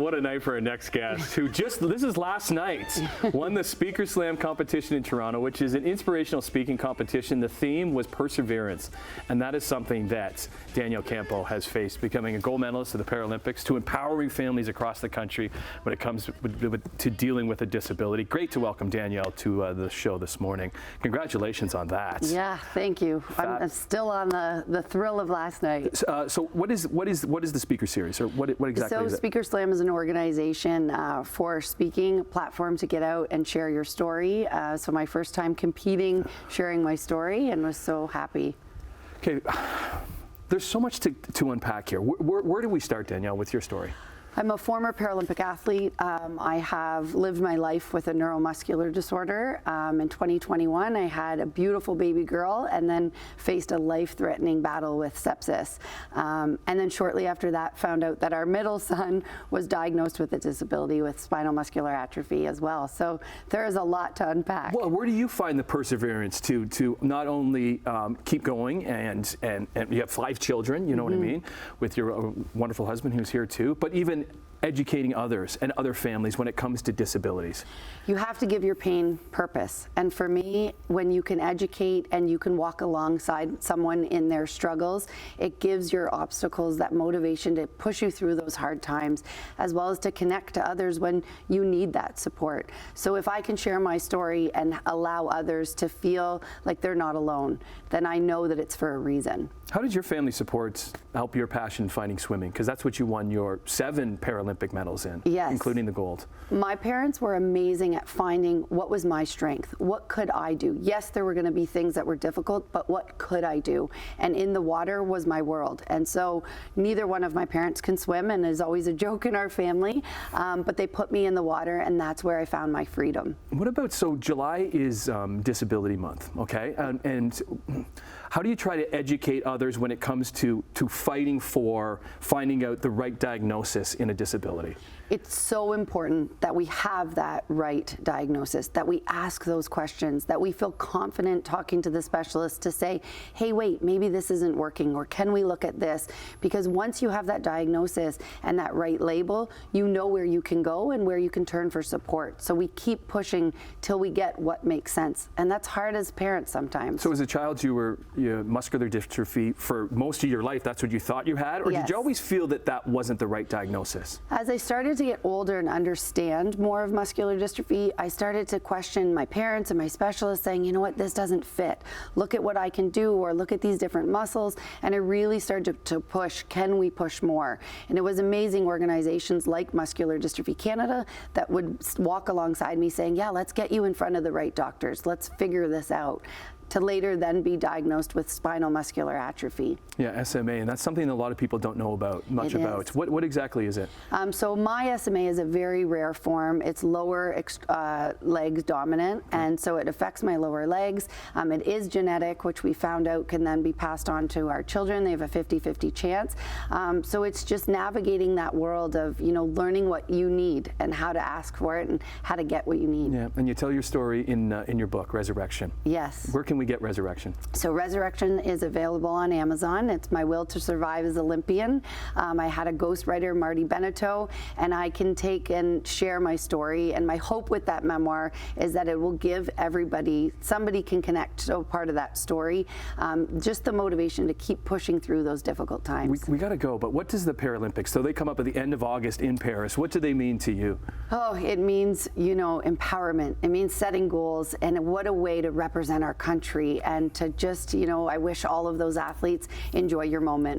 what a night for our next guest, who this is last night, won the Speaker Slam competition in Toronto, which is an inspirational speaking competition. The theme was perseverance, and that is something that Danielle Campo has faced, becoming a gold medalist of the Paralympics, to empowering families across the country when it comes to dealing with a disability. Great to welcome Danielle to the show this morning. Congratulations on that. Yeah, thank you. I'm still on the thrill of last night. So what is the Speaker Series, or what exactly is it? Speaker Slam is an organization for speaking, a platform to get out and share your story. So my first time competing, sharing my story, and was so happy. Okay, there's so much to unpack here. Where do we start, Danielle, with your story? I'm a former Paralympic athlete. I have lived my life with a neuromuscular disorder. In 2021, I had a beautiful baby girl and then faced a life-threatening battle with sepsis. And then shortly after that, found out that our middle son was diagnosed with a disability with spinal muscular atrophy as well. So there is a lot to unpack. Well, where do you find the perseverance to not only keep going and you have 5 children, you know what I mean, with your wonderful husband who's here too, but even educating others and other families when it comes to disabilities? You have to give your pain purpose. And for me, when you can educate and you can walk alongside someone in their struggles, it gives your obstacles that motivation to push you through those hard times, as well as to connect to others when you need that support. So if I can share my story and allow others to feel like they're not alone, then I know that it's for a reason. How did your family support help your passion finding swimming? Because that's what you won your 7 Paralympic medals in, yes, including the gold. My parents were amazing at finding what was my strength. What could I do? Yes, there were going to be things that were difficult, but what could I do? And in the water was my world. And so neither one of my parents can swim, and there's always a joke in our family, but they put me in the water, and that's where I found my freedom. What about, so July is Disability Month, okay? And how do you try to educate others when it comes to fighting for finding out the right diagnosis in a disability? It's so important that we have that right diagnosis, that we ask those questions, that we feel confident talking to the specialist to say, hey, wait, maybe this isn't working, or can we look at this? Because once you have that diagnosis and that right label, you know where you can go and where you can turn for support. So we keep pushing till we get what makes sense. And that's hard as parents sometimes. So as a child, you muscular dystrophy for most of your life, that's what you thought you had? Or yes, did you always feel that that wasn't the right diagnosis? As I started to get older and understand more of muscular dystrophy, I started to question my parents and my specialists, saying, you know what, this doesn't fit. Look at what I can do, or look at these different muscles. And I really started to push, can we push more? And it was amazing organizations like Muscular Dystrophy Canada that would walk alongside me saying, yeah, let's get you in front of the right doctors. Let's figure this out, to later then be diagnosed with spinal muscular atrophy. Yeah, SMA, and that's something that a lot of people don't know much about. What exactly is it? So my SMA is a very rare form. It's lower legs dominant, and so it affects my lower legs. It is genetic, which we found out can then be passed on to our children. They have a 50-50 chance. So it's just navigating that world of, learning what you need and how to ask for it and how to get what you need. Yeah, and you tell your story in your book, Resurrection. Yes. Where can we get Resurrection? So Resurrection is available on Amazon. It's my will to survive as Olympian. I had a ghostwriter, Marty Beneteau, and I can take and share my story. And my hope with that memoir is that it will give everybody, somebody can connect to a part of that story, just the motivation to keep pushing through those difficult times. We got to go, but what does the Paralympics, so they come up at the end of August in Paris, what do they mean to you? Oh, it means, empowerment. It means setting goals, and what a way to represent our country, and to just, I wish all of those athletes enjoy your moment.